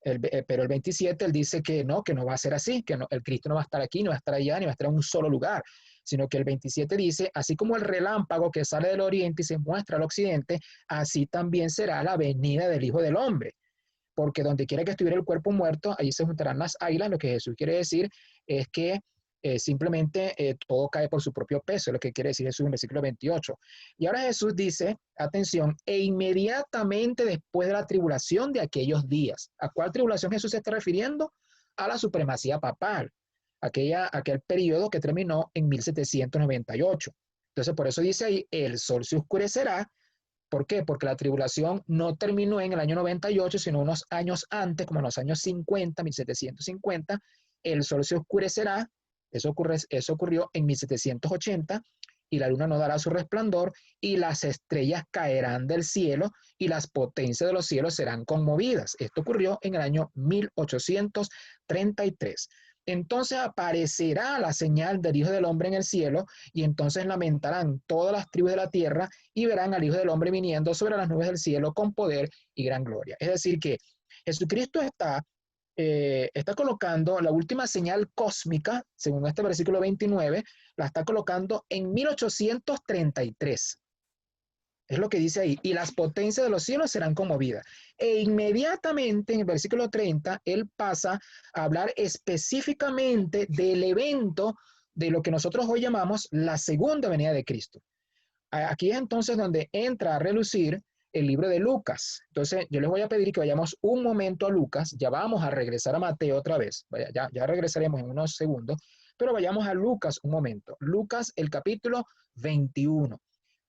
Pero el 27 él dice que no va a ser así, que no, el Cristo no va a estar aquí, no va a estar allá, ni va a estar en un solo lugar, sino que el 27 dice, así como el relámpago que sale del oriente y se muestra al occidente, así también será la venida del Hijo del Hombre, porque donde quiera que estuviera el cuerpo muerto, allí se juntarán las águilas. Lo que Jesús quiere decir es que simplemente todo cae por su propio peso, es lo que quiere decir Jesús en el versículo 28. Y ahora Jesús dice, atención, e inmediatamente después de la tribulación de aquellos días. ¿A cuál tribulación Jesús se está refiriendo? A la supremacía papal, aquel periodo que terminó en 1798. Entonces, por eso dice ahí, el sol se oscurecerá. ¿Por qué? Porque la tribulación no terminó en el año 98, sino unos años antes, como en los años 50, 1750. El sol se oscurecerá. Eso ocurrió en 1780, y la luna no dará su resplandor, y las estrellas caerán del cielo, y las potencias de los cielos serán conmovidas. Esto ocurrió en el año 1833. Entonces aparecerá la señal del Hijo del Hombre en el cielo, y entonces lamentarán todas las tribus de la tierra, y verán al Hijo del Hombre viniendo sobre las nubes del cielo con poder y gran gloria. Es decir, que Jesucristo está colocando la última señal cósmica, según este versículo 29, la está colocando en 1833. Es lo que dice ahí, y las potencias de los cielos serán conmovidas. E inmediatamente en el versículo 30, él pasa a hablar específicamente del evento de lo que nosotros hoy llamamos la segunda venida de Cristo. Aquí es entonces donde entra a relucir el libro de Lucas. Entonces, yo les voy a pedir que vayamos un momento a Lucas. Ya vamos a regresar a Mateo otra vez. Ya regresaremos en unos segundos, pero vayamos a Lucas un momento. Lucas, el capítulo 21.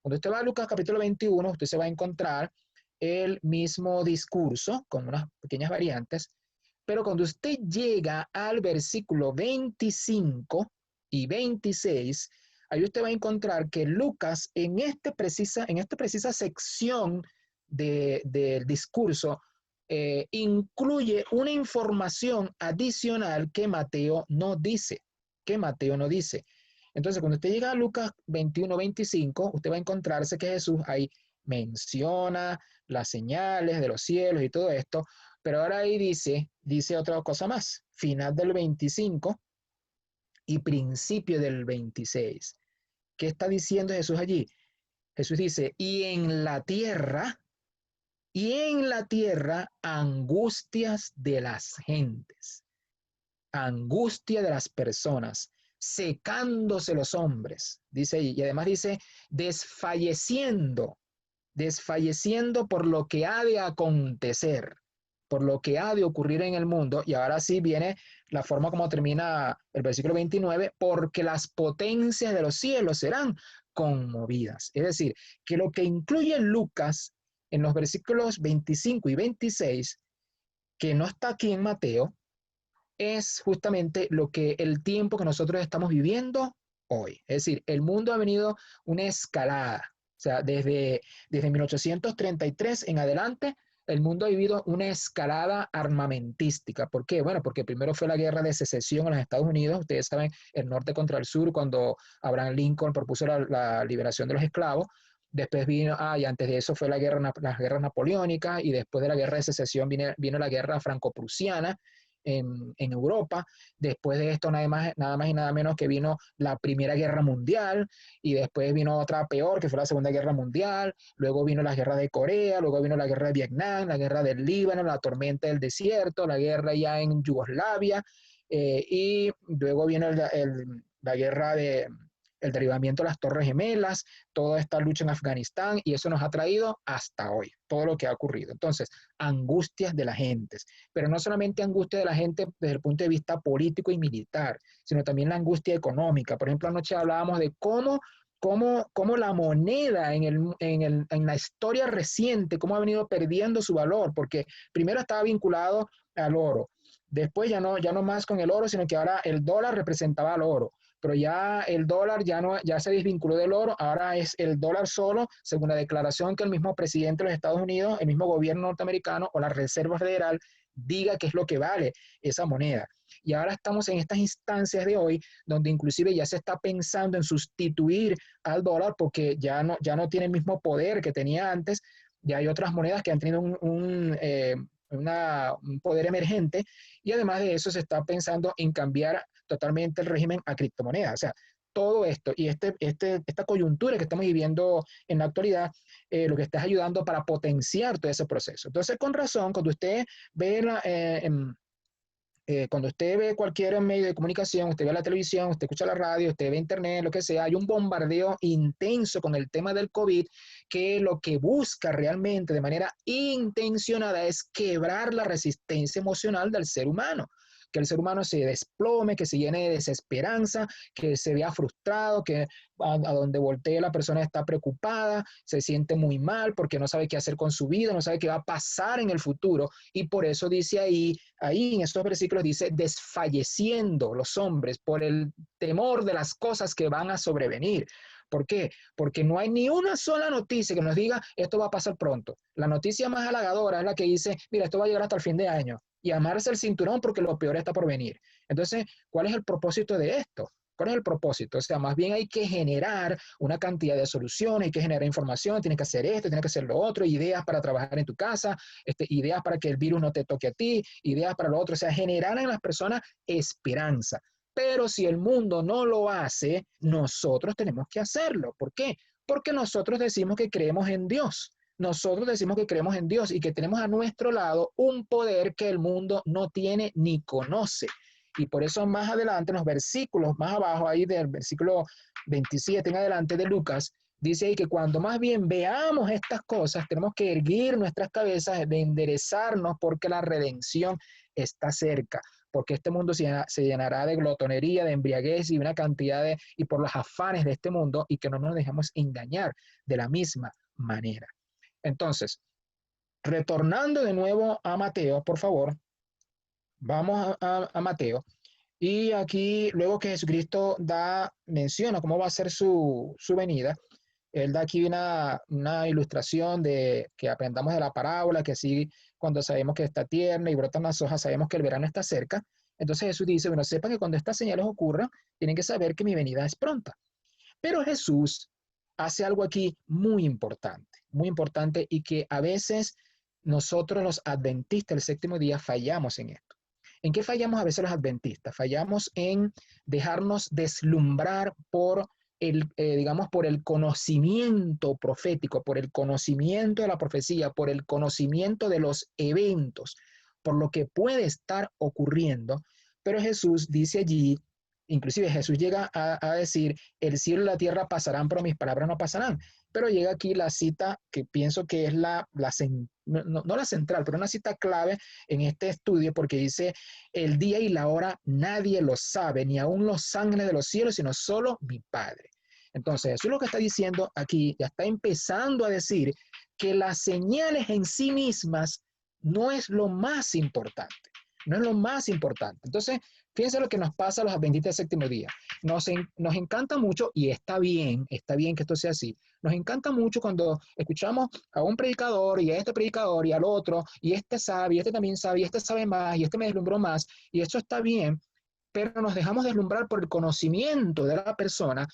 Cuando usted va a Lucas capítulo 21, usted se va a encontrar el mismo discurso con unas pequeñas variantes, pero cuando usted llega al versículo 25 y 26, ahí usted va a encontrar que Lucas en esta precisa sección del discurso incluye una información adicional que Mateo no dice, Entonces, cuando usted llega a Lucas 21, 25, usted va a encontrarse que Jesús ahí menciona las señales de los cielos y todo esto, pero ahora ahí dice otra cosa más, final del 25 y principio del 26. ¿Qué está diciendo Jesús allí? Jesús dice, y en la tierra, angustias de las gentes, angustia de las personas, secándose los hombres, dice ahí, y además dice, desfalleciendo por lo que ha de acontecer, por lo que ha de ocurrir en el mundo. Y ahora sí viene la forma como termina el versículo 29, porque las potencias de los cielos serán conmovidas. Es decir, que lo que incluye Lucas en los versículos 25 y 26, que no está aquí en Mateo, es justamente el tiempo que nosotros estamos viviendo hoy. Es decir, el mundo ha venido una escalada. O sea, desde 1833 en adelante, el mundo ha vivido una escalada armamentística. ¿Por qué? Bueno, porque primero fue la guerra de secesión en los Estados Unidos. Ustedes saben, el norte contra el sur, cuando Abraham Lincoln propuso la liberación de los esclavos. Después vino, y antes de eso fue las guerras napoleónicas, y después de la guerra de secesión vino la guerra franco-prusiana en Europa. Después de esto, nada más y nada menos que vino la Primera Guerra Mundial, y después vino otra peor, que fue la Segunda Guerra Mundial. Luego vino la guerra de Corea, luego vino la guerra de Vietnam, la guerra del Líbano, la tormenta del desierto, la guerra ya en Yugoslavia, y luego vino la guerra el derribamiento de las Torres Gemelas, toda esta lucha en Afganistán, y eso nos ha traído hasta hoy, todo lo que ha ocurrido. Entonces, angustias de la gente, pero no solamente angustia de la gente desde el punto de vista político y militar, sino también la angustia económica. Por ejemplo, anoche hablábamos de cómo la moneda en la historia reciente, cómo ha venido perdiendo su valor, porque primero estaba vinculado al oro, después ya no más con el oro, sino que ahora el dólar representaba al oro, pero ya el dólar ya se desvinculó del oro, ahora es el dólar solo, según la declaración que el mismo presidente de los Estados Unidos, el mismo gobierno norteamericano o la Reserva Federal diga qué es lo que vale esa moneda. Y ahora estamos en estas instancias de hoy, donde inclusive ya se está pensando en sustituir al dólar, porque ya no tiene el mismo poder que tenía antes. Ya hay otras monedas que han tenido un poder emergente, y además de eso se está pensando en cambiar totalmente el régimen a criptomonedas. O sea, todo esto y esta coyuntura que estamos viviendo en la actualidad, lo que está es ayudando para potenciar todo ese proceso. Entonces, con razón, cuando usted ve cualquier medio de comunicación, usted ve la televisión, usted escucha la radio, usted ve internet, lo que sea, hay un bombardeo intenso con el tema del COVID, que lo que busca realmente de manera intencionada es quebrar la resistencia emocional del ser humano, que el ser humano se desplome, que se llene de desesperanza, que se vea frustrado, que a donde voltee la persona está preocupada, se siente muy mal porque no sabe qué hacer con su vida, no sabe qué va a pasar en el futuro, y por eso dice ahí en estos versículos dice, desfalleciendo los hombres por el temor de las cosas que van a sobrevenir. ¿Por qué? Porque no hay ni una sola noticia que nos diga esto va a pasar pronto. La noticia más halagadora es la que dice, mira, esto va a llegar hasta el fin de año, y amarse el cinturón porque lo peor está por venir. Entonces, ¿cuál es el propósito de esto? ¿Cuál es el propósito? O sea, más bien hay que generar una cantidad de soluciones, hay que generar información, tienes que hacer esto, tienes que hacer lo otro, ideas para trabajar en tu casa, ideas para que el virus no te toque a ti, ideas para lo otro, o sea, generar en las personas esperanza. Pero si el mundo no lo hace, nosotros tenemos que hacerlo. ¿Por qué? Porque nosotros decimos que creemos en Dios. Nosotros decimos que creemos en Dios y que tenemos a nuestro lado un poder que el mundo no tiene ni conoce. Y por eso más adelante, en los versículos más abajo, ahí del versículo 27 en adelante de Lucas, dice ahí que cuando más bien veamos estas cosas, tenemos que erguir nuestras cabezas, de enderezarnos, porque la redención está cerca, porque este mundo se llenará de glotonería, de embriaguez y una cantidad y por los afanes de este mundo, y que no nos dejemos engañar de la misma manera. Entonces, retornando de nuevo a Mateo, por favor, vamos a Mateo. Y aquí, luego que Jesucristo menciona cómo va a ser su venida, él da aquí una ilustración de que aprendamos de la parábola, que así cuando sabemos que está tierna y brotan las hojas, sabemos que el verano está cerca. Entonces Jesús dice, bueno, sepan que cuando estas señales ocurran, tienen que saber que mi venida es pronta. Pero Jesús hace algo aquí muy importante, y que a veces nosotros los adventistas del séptimo día fallamos en esto. ¿En qué fallamos a veces los adventistas? Fallamos en dejarnos deslumbrar digamos, por el conocimiento profético, por el conocimiento de la profecía, por el conocimiento de los eventos, por lo que puede estar ocurriendo. Pero Jesús dice allí, inclusive Jesús llega a decir, el cielo y la tierra pasarán, pero mis palabras no pasarán. Pero llega aquí la cita que pienso que es no la central, pero una cita clave en este estudio, porque dice, el día y la hora nadie lo sabe, ni aun los ángeles de los cielos, sino solo mi Padre. Entonces, eso es lo que está diciendo aquí, ya está empezando a decir que las señales en sí mismas no es lo más importante, no es lo más importante. Entonces, fíjense lo que nos pasa a los adventistas del séptimo día. Nos encanta mucho, y está bien que esto sea así, nos encanta mucho cuando escuchamos a un predicador y a este predicador y al otro, y este sabe, y este también sabe, y este sabe más, y este me deslumbró más, y eso está bien, pero nos dejamos deslumbrar por el conocimiento de la persona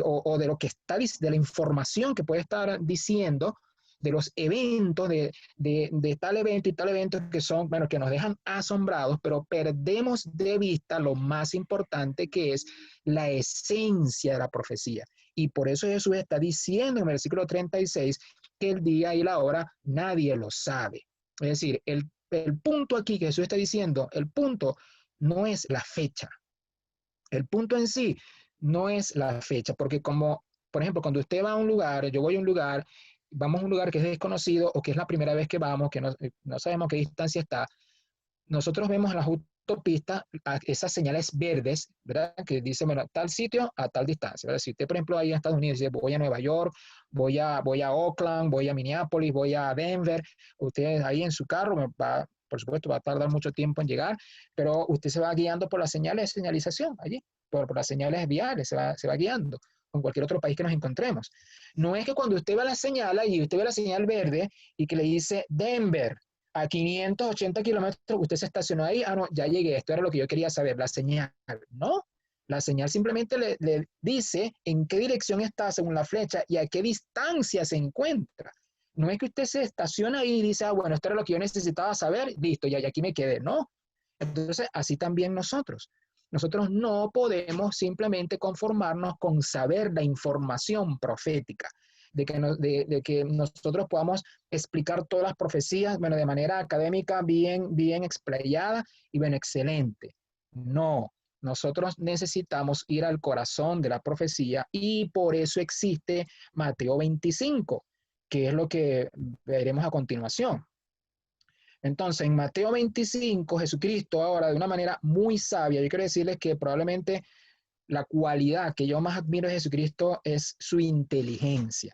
o de lo que está, de la información que puede estar diciendo, de los eventos, de tal evento y tal evento que son, bueno, que nos dejan asombrados, pero perdemos de vista lo más importante, que es la esencia de la profecía. Y por eso Jesús está diciendo en el versículo 36 que el día y la hora nadie lo sabe. Es decir, el punto aquí que Jesús está diciendo, el punto no es la fecha. El punto en sí no es la fecha, porque como, por ejemplo, cuando usted va a un lugar, yo voy a un lugar, vamos a un lugar que es desconocido o que es la primera vez que vamos, que no sabemos qué distancia está, nosotros vemos en las autopistas esas señales verdes, ¿verdad? Que dicen, bueno, tal sitio a tal distancia, ¿verdad? Si usted, por ejemplo, ahí en Estados Unidos dice, voy a Nueva York, voy a Oakland, voy a Minneapolis, voy a Denver, usted ahí en su carro por supuesto, va a tardar mucho tiempo en llegar, pero usted se va guiando por las señales de señalización allí, por las señales viales, se va guiando con cualquier otro país que nos encontremos. No es que cuando usted ve la señal y usted ve la señal verde y que le dice Denver, a 580 kilómetros, usted se estacionó ahí, no, ya llegué, esto era lo que yo quería saber, la señal, ¿no? La señal simplemente le dice en qué dirección está según la flecha y a qué distancia se encuentra. No es que usted se estaciona ahí y dice, ah, bueno, esto era lo que yo necesitaba saber, listo, ya aquí me quedé. No. Entonces, así también nosotros. Nosotros no podemos simplemente conformarnos con saber la información profética, de que nosotros podamos explicar todas las profecías, bueno, de manera académica bien explayada y bueno, excelente. No, nosotros necesitamos ir al corazón de la profecía y por eso existe Mateo 25, que es lo que veremos a continuación. Entonces, en Mateo 25, Jesucristo ahora de una manera muy sabia, yo quiero decirles que probablemente la cualidad que yo más admiro de Jesucristo es su inteligencia.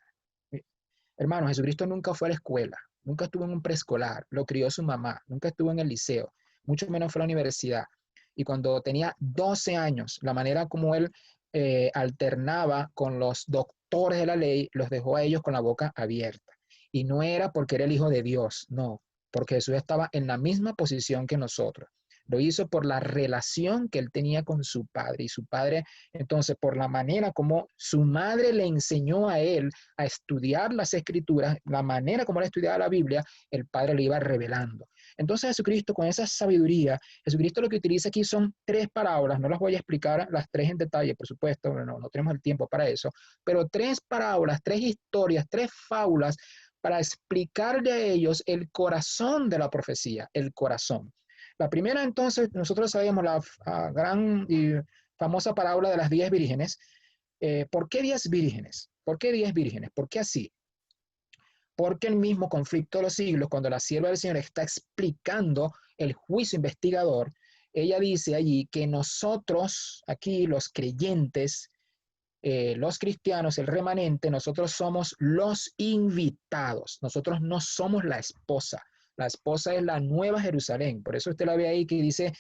Hermano, Jesucristo nunca fue a la escuela, nunca estuvo en un preescolar, lo crió su mamá, nunca estuvo en el liceo, mucho menos fue a la universidad. Y cuando tenía 12 años, la manera como él alternaba con los doctores de la ley, los dejó a ellos con la boca abierta. Y no era porque era el Hijo de Dios, no, porque Jesús estaba en la misma posición que nosotros. Lo hizo por la relación que él tenía con su padre. Y su padre, entonces, por la manera como su madre le enseñó a él a estudiar las escrituras, la manera como él estudiaba la Biblia, el padre le iba revelando. Entonces Jesucristo, con esa sabiduría, Jesucristo lo que utiliza aquí son 3 parábolas, no las voy a explicar las 3 en detalle, por supuesto, no tenemos el tiempo para eso, pero 3 parábolas, 3 historias, 3 fábulas para explicarle a ellos el corazón de la profecía, el corazón. La primera, entonces, nosotros sabemos la gran y famosa parábola de las 10 vírgenes. ¿Por qué 10 vírgenes? ¿Por qué 10 vírgenes? ¿Por qué así? Porque el mismo conflicto de los siglos, cuando la sierva del Señor está explicando el juicio investigador, ella dice allí que nosotros, aquí los creyentes, los cristianos, el remanente, nosotros somos los invitados, nosotros no somos la esposa. La esposa es la nueva Jerusalén. Por eso usted la ve ahí que dice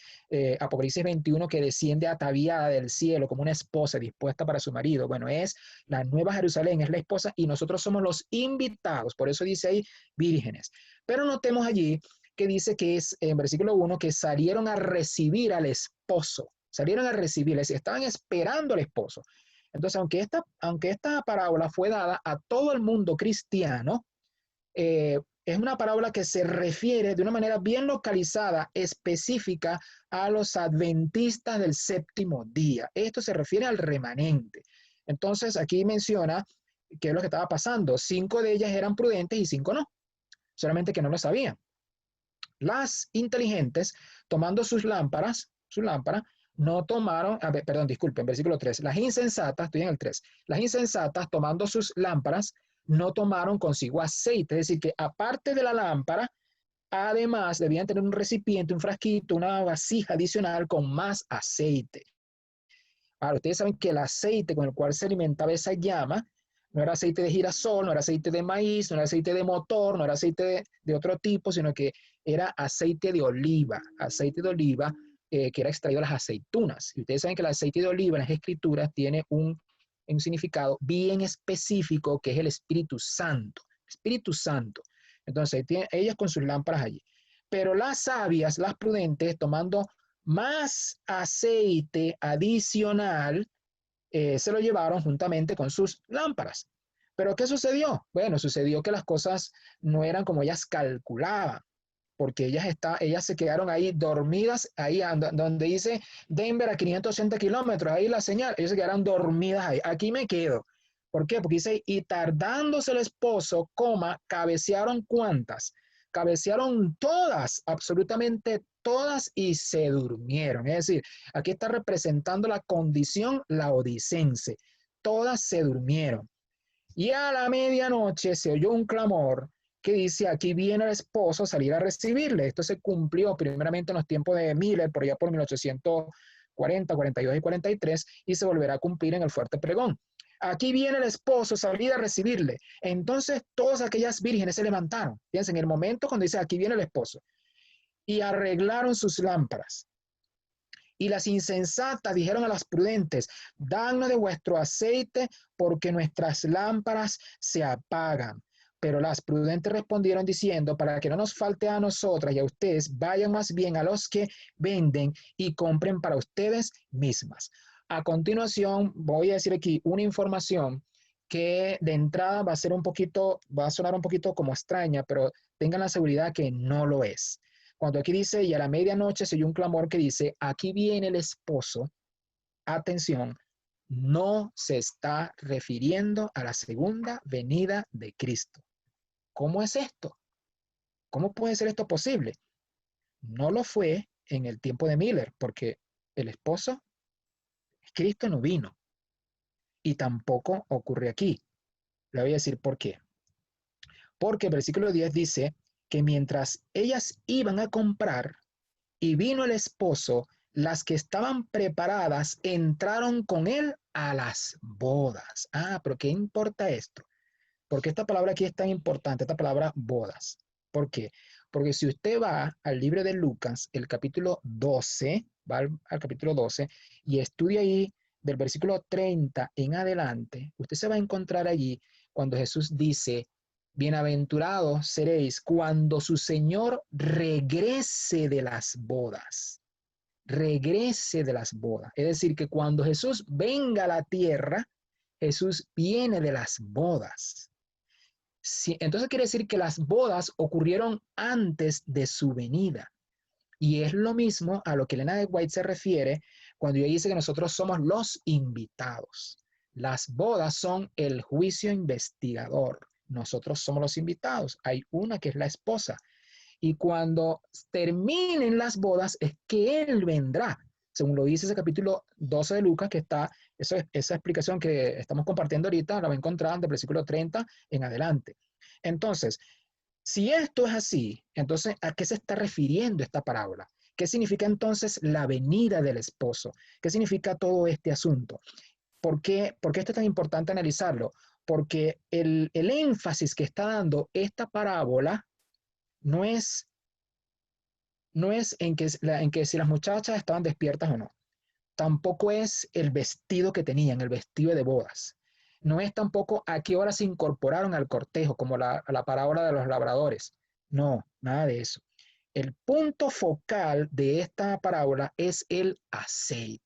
Apocalipsis 21 que desciende ataviada del cielo como una esposa dispuesta para su marido. Bueno, es la nueva Jerusalén, es la esposa y nosotros somos los invitados. Por eso dice ahí vírgenes. Pero notemos allí que dice que es en versículo 1 que salieron a recibir al esposo. Salieron a recibirles, estaban esperando al esposo. Entonces, aunque esta parábola fue dada a todo el mundo cristiano, es una parábola que se refiere de una manera bien localizada, específica a los adventistas del séptimo día. Esto se refiere al remanente. Entonces, aquí menciona qué es lo que estaba pasando. 5 de ellas eran prudentes y 5 no, solamente que no lo sabían. Las inteligentes, tomando sus lámparas, no tomaron, perdón, disculpen, versículo 3. Las insensatas, estoy en el 3. Las insensatas, tomando sus lámparas, no tomaron consigo aceite. Es decir, que aparte de la lámpara, además debían tener un recipiente, un frasquito, una vasija adicional con más aceite. Ahora, ustedes saben que el aceite con el cual se alimentaba esa llama no era aceite de girasol, no era aceite de maíz, no era aceite de motor, no era aceite de otro tipo, sino que era aceite de oliva que era extraído de las aceitunas. Y ustedes saben que el aceite de oliva en las escrituras tiene un significado bien específico que es el Espíritu Santo. Espíritu Santo. Entonces, ellas con sus lámparas allí. Pero las sabias, las prudentes, tomando más aceite adicional, se lo llevaron juntamente con sus lámparas. ¿Pero qué sucedió? Bueno, sucedió que las cosas no eran como ellas calculaban, porque ellas se quedaron ahí dormidas, ahí donde dice Denver a 580 kilómetros, ahí la señal, ellas se quedaron dormidas ahí. Aquí me quedo. ¿Por qué? Porque dice, y tardándose el esposo, cabecearon ¿cuántas? Cabecearon todas, absolutamente todas, y se durmieron. Es decir, aquí está representando la condición laodicense. Todas se durmieron. Y a la medianoche se oyó un clamor que dice, aquí viene el esposo a salir a recibirle. Esto se cumplió primeramente en los tiempos de Miller, por allá por 1840, 42 y 43, y se volverá a cumplir en el fuerte pregón. Aquí viene el esposo a salir a recibirle. Entonces todas aquellas vírgenes se levantaron. Fíjense, en el momento cuando dice, aquí viene el esposo, y arreglaron sus lámparas. Y las insensatas dijeron a las prudentes, danos de vuestro aceite porque nuestras lámparas se apagan. Pero las prudentes respondieron diciendo, para que no nos falte a nosotras y a ustedes, vayan más bien a los que venden y compren para ustedes mismas. A continuación, voy a decir aquí una información que de entrada va a sonar un poquito como extraña, pero tengan la seguridad que no lo es. Cuando aquí dice, y a la medianoche se oyó un clamor que dice, aquí viene el esposo, atención, no se está refiriendo a la segunda venida de Cristo. ¿Cómo es esto? ¿Cómo puede ser esto posible? No lo fue en el tiempo de Miller, porque el esposo, Cristo no vino, y tampoco ocurre aquí. Le voy a decir por qué. Porque el versículo 10 dice que mientras ellas iban a comprar y vino el esposo, las que estaban preparadas entraron con él a las bodas. Ah, pero ¿qué importa esto? ¿Por qué esta palabra aquí es tan importante, esta palabra bodas? ¿Por qué? Porque si usted va al libro de Lucas, el capítulo 12, va al capítulo 12 y estudia ahí del versículo 30 en adelante, usted se va a encontrar allí cuando Jesús dice, bienaventurados seréis cuando su Señor regrese de las bodas. Regrese de las bodas. Es decir, que cuando Jesús venga a la tierra, Jesús viene de las bodas. Sí, entonces quiere decir que las bodas ocurrieron antes de su venida. Y es lo mismo a lo que Elena de White se refiere cuando ella dice que nosotros somos los invitados. Las bodas son el juicio investigador. Nosotros somos los invitados. Hay una que es la esposa. Y cuando terminen las bodas es que Él vendrá. Según lo dice ese capítulo 12 de Lucas, que está, esa explicación que estamos compartiendo ahorita, la va a encontrar del versículo 30 en adelante. Entonces, si esto es así, entonces, ¿a qué se está refiriendo esta parábola? ¿Qué significa entonces la venida del esposo? ¿Qué significa todo este asunto? ¿Por qué esto es tan importante analizarlo? Porque el énfasis que está dando esta parábola no es, no es en que si las muchachas estaban despiertas o no. Tampoco es el vestido que tenían, el vestido de bodas. No es tampoco a qué hora se incorporaron al cortejo, como la parábola de los labradores. No, nada de eso. El punto focal de esta parábola es el aceite.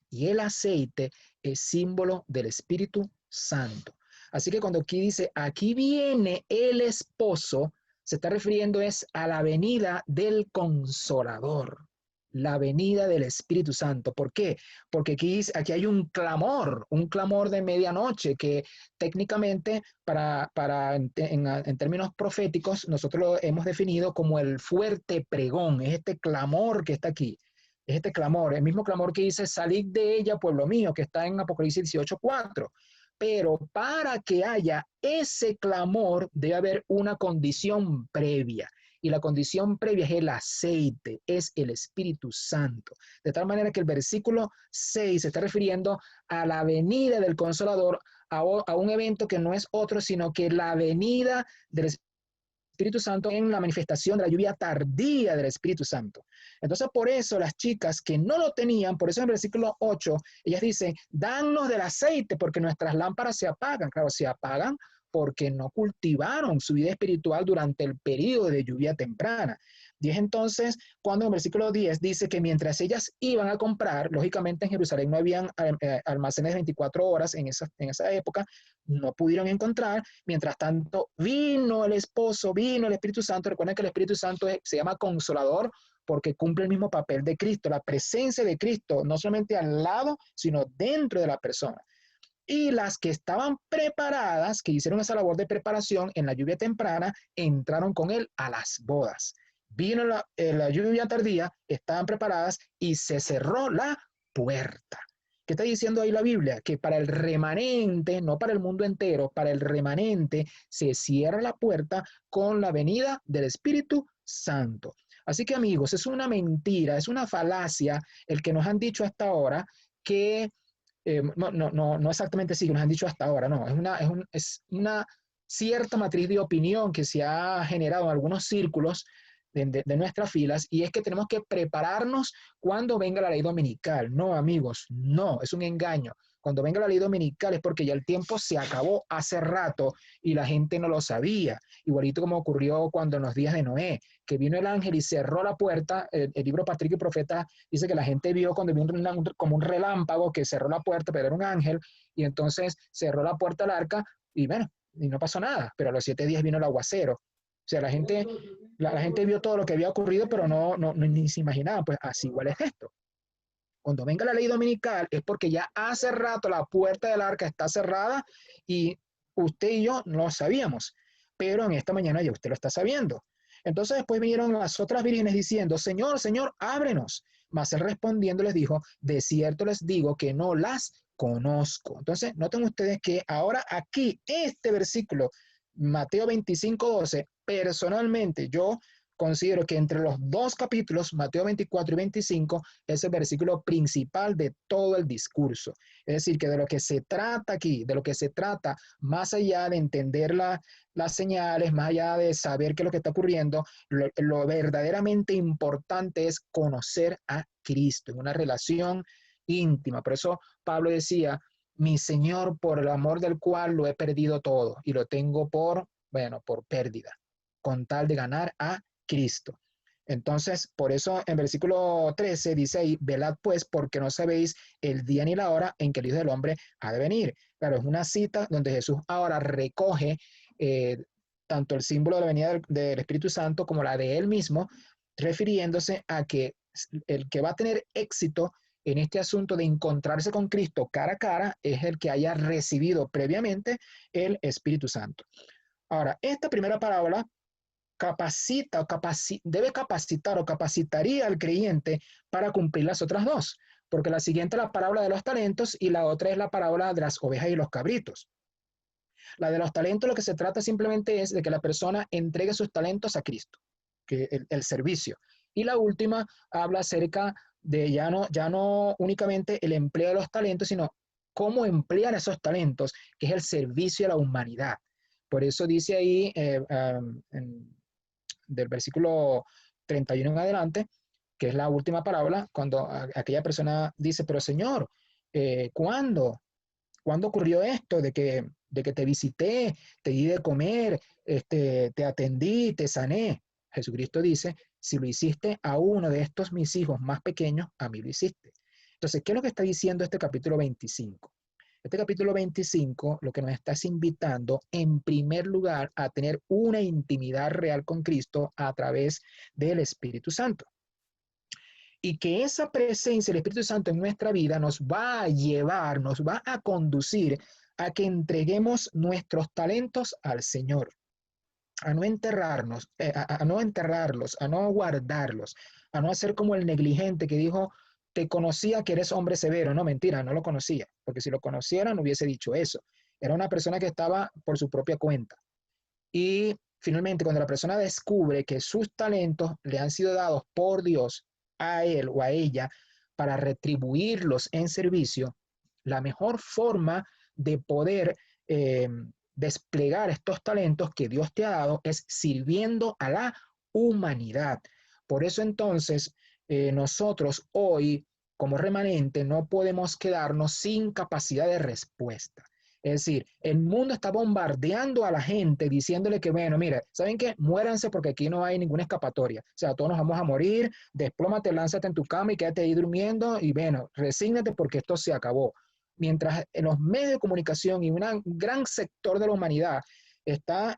Y el aceite es símbolo del Espíritu Santo. Así que cuando aquí dice, aquí viene el esposo, se está refiriendo es a la venida del Consolador, la venida del Espíritu Santo. ¿Por qué? Porque aquí hay un clamor de medianoche que técnicamente en términos proféticos nosotros lo hemos definido como el fuerte pregón, es este clamor que está aquí. Es este clamor, el mismo clamor que dice, salid de ella, pueblo mío, que está en Apocalipsis 18:4. Pero para que haya ese clamor, debe haber una condición previa. Y la condición previa es el aceite, es el Espíritu Santo. De tal manera que el versículo 6 se está refiriendo a la venida del Consolador, a un evento que no es otro, sino que la venida del Espíritu Santo en la manifestación de la lluvia tardía del Espíritu Santo. Entonces, por eso las chicas que no lo tenían, por eso en el versículo 8, ellas dicen, danos del aceite porque nuestras lámparas se apagan. Claro, se apagan porque no cultivaron su vida espiritual durante el periodo de lluvia temprana. Y es entonces cuando en el versículo 10 dice que mientras ellas iban a comprar, lógicamente en Jerusalén no habían almacenes 24 horas en esa época, no pudieron encontrar. Mientras tanto, vino el esposo, vino el Espíritu Santo. Recuerden que el Espíritu Santo se llama Consolador porque cumple el mismo papel de Cristo, la presencia de Cristo, no solamente al lado, sino dentro de la persona. Y las que estaban preparadas, que hicieron esa labor de preparación en la lluvia temprana, entraron con él a las bodas. Vino la lluvia tardía, estaban preparadas y se cerró la puerta. ¿Qué está diciendo ahí la Biblia? Que para el remanente, no para el mundo entero, para el remanente se cierra la puerta con la venida del Espíritu Santo. Así que amigos, es una mentira, es una falacia el que nos han dicho hasta ahora que no exactamente sí, que nos han dicho hasta ahora, no, es una cierta matriz de opinión que se ha generado en algunos círculos de nuestras filas, y es que tenemos que prepararnos cuando venga la ley dominical. No, amigos, no, es un engaño. Cuando venga la ley dominical es porque ya el tiempo se acabó hace rato y la gente no lo sabía. Igualito como ocurrió cuando en los días de Noé, que vino el ángel y cerró la puerta. El libro Patriarca y Profeta dice que la gente vio cuando vio como un relámpago que cerró la puerta, pero era un ángel, y entonces cerró la puerta al arca y bueno, y no pasó nada, pero a los 7 días vino el aguacero. O sea, la gente vio todo lo que había ocurrido, pero ni se imaginaba, pues así igual es esto. Cuando venga la ley dominical es porque ya hace rato la puerta del arca está cerrada y usted y yo no lo sabíamos, pero en esta mañana ya usted lo está sabiendo. Entonces después vinieron las otras vírgenes diciendo, Señor, Señor, ábrenos. Mas él respondiendo les dijo, de cierto les digo que no las conozco. Entonces, noten ustedes que ahora aquí, este versículo, Mateo 25:12, personalmente yo considero que entre los dos capítulos, Mateo 24 y 25, es el versículo principal de todo el discurso. Es decir, que de lo que se trata aquí, de lo que se trata, más allá de entender las señales, más allá de saber qué es lo que está ocurriendo, lo verdaderamente importante es conocer a Cristo en una relación íntima. Por eso Pablo decía, mi Señor, por el amor del cual lo he perdido todo y lo tengo por pérdida, con tal de ganar a Cristo. Entonces, por eso en versículo 13 dice ahí, velad pues porque no sabéis el día ni la hora en que el Hijo del Hombre ha de venir. Claro, es una cita donde Jesús ahora recoge tanto el símbolo de la venida del Espíritu Santo como la de él mismo, refiriéndose a que el que va a tener éxito en este asunto de encontrarse con Cristo cara a cara es el que haya recibido previamente el Espíritu Santo. Ahora, esta primera parábola debe capacitar o capacitaría al creyente para cumplir las otras dos, porque la siguiente es la parábola de los talentos y la otra es la parábola de las ovejas y los cabritos. La de los talentos lo que se trata simplemente es de que la persona entregue sus talentos a Cristo, que el servicio. Y la última habla acerca de ya no únicamente el empleo de los talentos, sino cómo emplear esos talentos, que es el servicio a la humanidad. Por eso dice ahí del versículo 31 en adelante, que es la última parábola, cuando aquella persona dice, pero Señor, ¿cuándo? ¿Cuándo ocurrió esto de que te visité, te di de comer, te atendí, te sané? Jesucristo dice, si lo hiciste a uno de estos mis hijos más pequeños, a mí lo hiciste. Entonces, ¿qué es lo que está diciendo este capítulo 25? Este capítulo 25 lo que nos está es invitando en primer lugar a tener una intimidad real con Cristo a través del Espíritu Santo. Y que esa presencia del Espíritu Santo en nuestra vida nos va a llevar, nos va a conducir a que entreguemos nuestros talentos al Señor, a no enterrarnos, a no enterrarlos, a no guardarlos, a no hacer como el negligente que dijo, te conocía que eres hombre severo. No, mentira, no lo conocía, porque si lo conociera no hubiese dicho eso. Era una persona que estaba por su propia cuenta. Y finalmente, cuando la persona descubre que sus talentos le han sido dados por Dios a él o a ella para retribuirlos en servicio, la mejor forma de poder desplegar estos talentos que Dios te ha dado es sirviendo a la humanidad. Por eso entonces nosotros hoy como remanente no podemos quedarnos sin capacidad de respuesta. Es decir, el mundo está bombardeando a la gente diciéndole que, bueno, mira, ¿saben qué? Muéranse porque aquí no hay ninguna escapatoria. O sea, todos nos vamos a morir, desplómate, lánzate en tu cama y quédate ahí durmiendo y bueno, resígnate porque esto se acabó. Mientras en los medios de comunicación y un gran sector de la humanidad está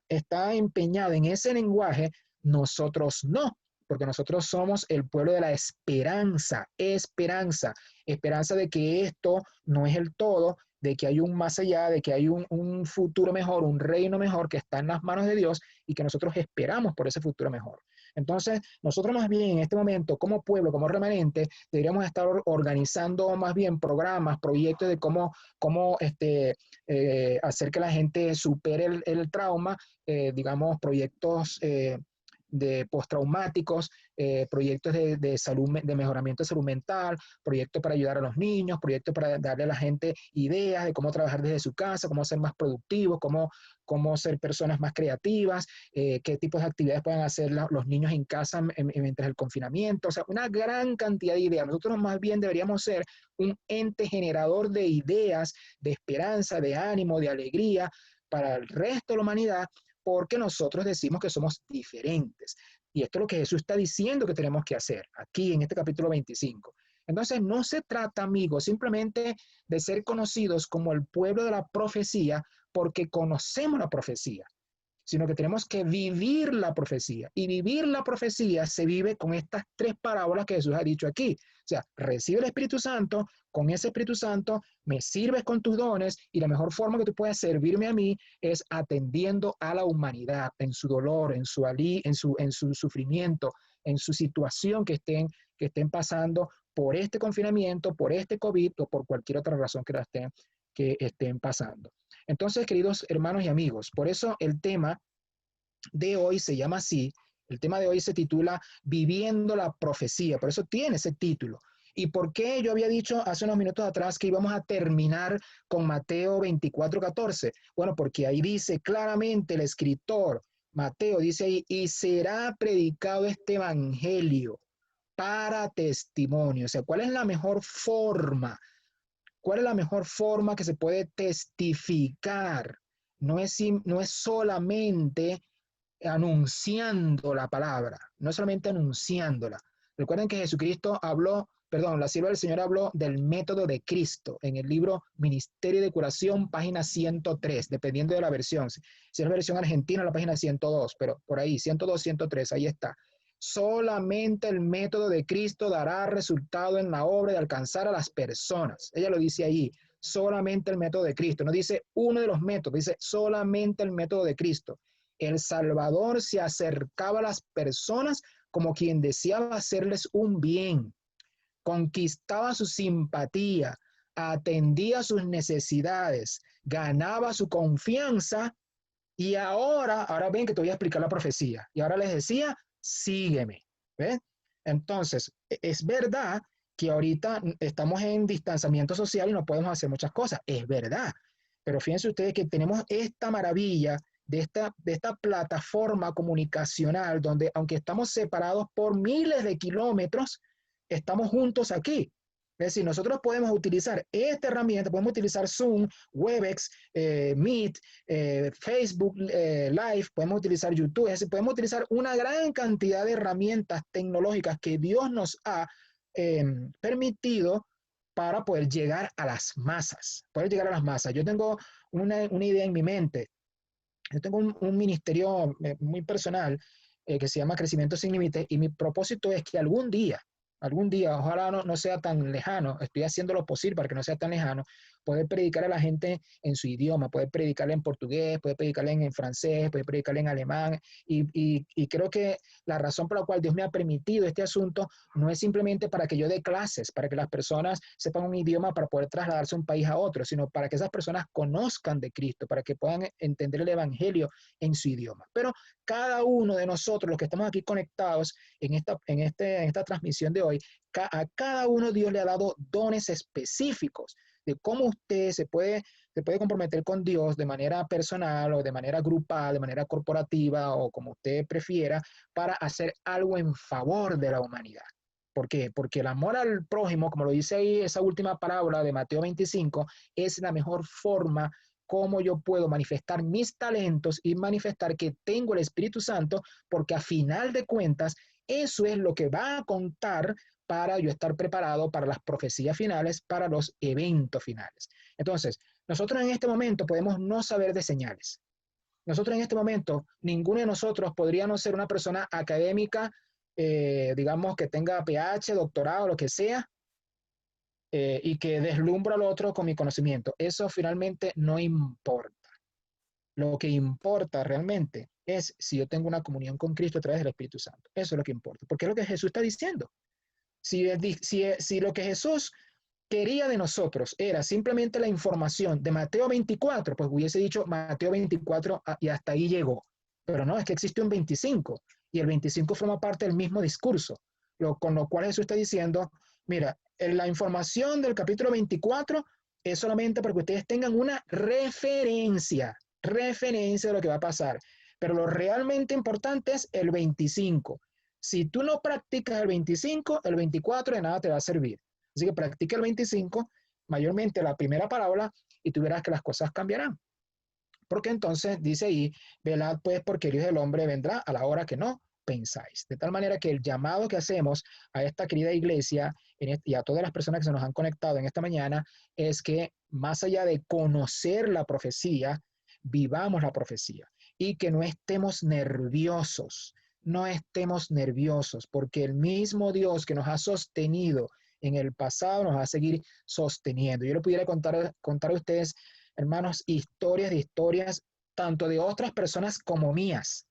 empeñado en ese lenguaje, nosotros no, porque nosotros somos el pueblo de la esperanza, esperanza de que esto no es el todo, de que hay un más allá, de que hay un futuro mejor, un reino mejor que está en las manos de Dios y que nosotros esperamos por ese futuro mejor. Entonces, nosotros más bien en este momento, como pueblo, como remanente, deberíamos estar organizando más bien programas, proyectos de cómo hacer que la gente supere el trauma, digamos, proyectos de postraumáticos, proyectos de salud, de mejoramiento de salud mental, proyectos para ayudar a los niños, proyectos para darle a la gente ideas de cómo trabajar desde su casa, cómo ser más productivos, cómo ser personas más creativas, qué tipos de actividades pueden hacer los niños en casa mientras el confinamiento, o sea, una gran cantidad de ideas. Nosotros más bien deberíamos ser un ente generador de ideas, de esperanza, de ánimo, de alegría para el resto de la humanidad, porque nosotros decimos que somos diferentes. Y esto es lo que Jesús está diciendo que tenemos que hacer aquí en este capítulo 25. Entonces, no se trata, amigos, simplemente de ser conocidos como el pueblo de la profecía porque conocemos la profecía, sino que tenemos que vivir la profecía. Y vivir la profecía se vive con estas tres parábolas que Jesús ha dicho aquí. O sea, recibe el Espíritu Santo, con ese Espíritu Santo me sirves con tus dones y la mejor forma que tú puedes servirme a mí es atendiendo a la humanidad en su dolor, en su sufrimiento, en su situación que estén pasando por este confinamiento, por este COVID o por cualquier otra razón que estén pasando. Entonces, queridos hermanos y amigos, por eso el tema de hoy se llama así, el tema de hoy se titula Viviendo la Profecía, por eso tiene ese título. ¿Y por qué yo había dicho hace unos minutos atrás que íbamos a terminar con Mateo 24:14? Bueno, porque ahí dice claramente el escritor, Mateo dice ahí, y será predicado este evangelio para testimonio. O sea, ¿cuál es la mejor forma? ¿Cuál es la mejor forma que se puede testificar? No es solamente anunciando la palabra, no es solamente anunciándola. Recuerden que Jesucristo habló, perdón, la sierva del Señor habló del método de Cristo en el libro Ministerio de Curación, página 103, dependiendo de la versión. Si es la versión argentina, la página 102, pero por ahí, 102, 103, ahí está. Solamente el método de Cristo dará resultado en la obra de alcanzar a las personas. Ella lo dice ahí, solamente el método de Cristo. No dice uno de los métodos, dice solamente el método de Cristo. El Salvador se acercaba a las personas como quien deseaba hacerles un bien, conquistaba su simpatía, atendía sus necesidades, ganaba su confianza y ahora ven que te voy a explicar la profecía. Y ahora les decía, sígueme. ¿Ven? Entonces, es verdad que ahorita estamos en distanciamiento social y no podemos hacer muchas cosas. Es verdad. Pero fíjense ustedes que tenemos esta maravilla de esta plataforma comunicacional donde, aunque estamos separados por miles de kilómetros, estamos juntos aquí. Es decir, nosotros podemos utilizar esta herramienta, podemos utilizar Zoom, Webex, Meet, Facebook Live, podemos utilizar YouTube, es decir, podemos utilizar una gran cantidad de herramientas tecnológicas que Dios nos ha permitido para poder llegar a las masas, Yo tengo una idea en mi mente. Yo tengo un ministerio muy personal que se llama Crecimiento Sin Límites y mi propósito es que algún día, ojalá no sea tan lejano, estoy haciendo lo posible para que no sea tan lejano, poder predicar a la gente en su idioma, poder predicarle en portugués, poder predicarle en francés, poder predicarle en alemán y creo que la razón por la cual Dios me ha permitido este asunto no es simplemente para que yo dé clases, para que las personas sepan un idioma para poder trasladarse de un país a otro, sino para que esas personas conozcan de Cristo, para que puedan entender el evangelio en su idioma. Pero cada uno de nosotros, los que estamos aquí conectados en esta transmisión de hoy, a cada uno Dios le ha dado dones específicos de cómo usted se puede comprometer con Dios de manera personal o de manera grupal, de manera corporativa o como usted prefiera, para hacer algo en favor de la humanidad. ¿Por qué? Porque el amor al prójimo, como lo dice ahí esa última parábola de Mateo 25, es la mejor forma cómo yo puedo manifestar mis talentos y manifestar que tengo el Espíritu Santo, porque a final de cuentas, eso es lo que va a contar para yo estar preparado para las profecías finales, para los eventos finales. Entonces, nosotros en este momento podemos no saber de señales. Nosotros en este momento, ninguno de nosotros podríamos ser una persona académica, digamos que tenga PH, doctorado, lo que sea, y que deslumbra al otro con mi conocimiento. Eso finalmente no importa. Lo que importa realmente es si yo tengo una comunión con Cristo a través del Espíritu Santo. Eso es lo que importa, porque es lo que Jesús está diciendo. Si lo que Jesús quería de nosotros era simplemente la información de Mateo 24, pues hubiese dicho Mateo 24 y hasta ahí llegó. Pero no, es que existe un 25. y el 25 forma parte del mismo discurso, con lo cual Jesús está diciendo, mira, la información del capítulo 24 es solamente para que ustedes tengan una referencia de lo que va a pasar, pero lo realmente importante es el 25. Si tú no practicas el 25, el 24 de nada te va a servir. Así que practica el 25, mayormente la primera parábola, y tú verás que las cosas cambiarán. Porque entonces dice ahí, velad pues porque el Hijo del Hombre vendrá a la hora que no pensáis. De tal manera que el llamado que hacemos a esta querida iglesia y a todas las personas que se nos han conectado en esta mañana es que más allá de conocer la profecía, vivamos la profecía y que no estemos nerviosos, porque el mismo Dios que nos ha sostenido en el pasado nos va a seguir sosteniendo. Yo le pudiera contar a ustedes, hermanos, historias, tanto de otras personas como mías,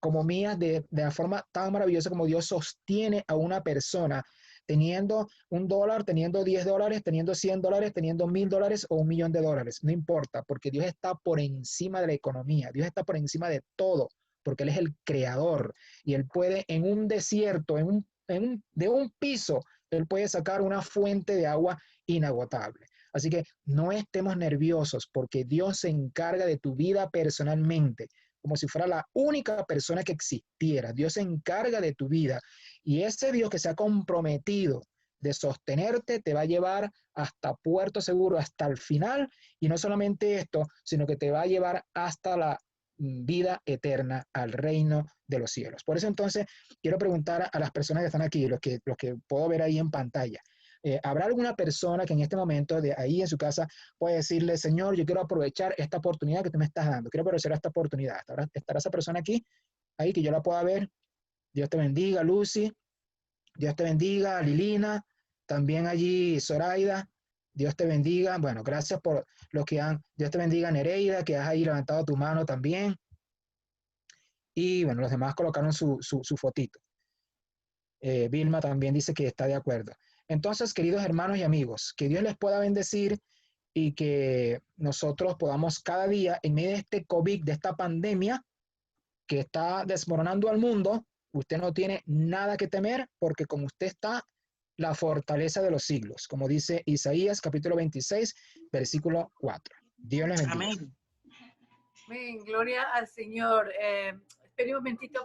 de la forma tan maravillosa como Dios sostiene a una persona, teniendo $1, teniendo $10, teniendo $100, teniendo $1000 o $1.000.000. No importa, porque Dios está por encima de la economía, Dios está por encima de todo, porque Él es el creador y Él puede en un desierto, de un piso, Él puede sacar una fuente de agua inagotable. Así que no estemos nerviosos porque Dios se encarga de tu vida personalmente, como si fuera la única persona que existiera. Dios se encarga de tu vida y ese Dios que se ha comprometido de sostenerte te va a llevar hasta puerto seguro, hasta el final, y no solamente esto, sino que te va a llevar hasta la vida eterna, al reino de los cielos. Por eso entonces quiero preguntar a las personas que están aquí, los que puedo ver ahí en pantalla, ¿habrá alguna persona que en este momento de ahí en su casa puede decirle, Señor, yo quiero aprovechar esta oportunidad que tú me estás dando, quiero aprovechar esta oportunidad? ¿Estará esa persona aquí, ahí, que yo la pueda ver? Dios te bendiga, Lucy. Dios te bendiga, Lilina. También allí, Zoraida. Dios te bendiga. Bueno, gracias por los que han. Dios te bendiga, Nereida, que has ahí levantado tu mano también. Y bueno, los demás colocaron su fotito. Vilma también dice que está de acuerdo. Entonces, queridos hermanos y amigos, que Dios les pueda bendecir y que nosotros podamos cada día, en medio de este COVID, de esta pandemia que está desmoronando al mundo, usted no tiene nada que temer porque con usted está la fortaleza de los siglos, como dice Isaías capítulo 26, versículo 4. Dios les bendiga. Amén. Amén. Gloria al Señor. Espere un momentito.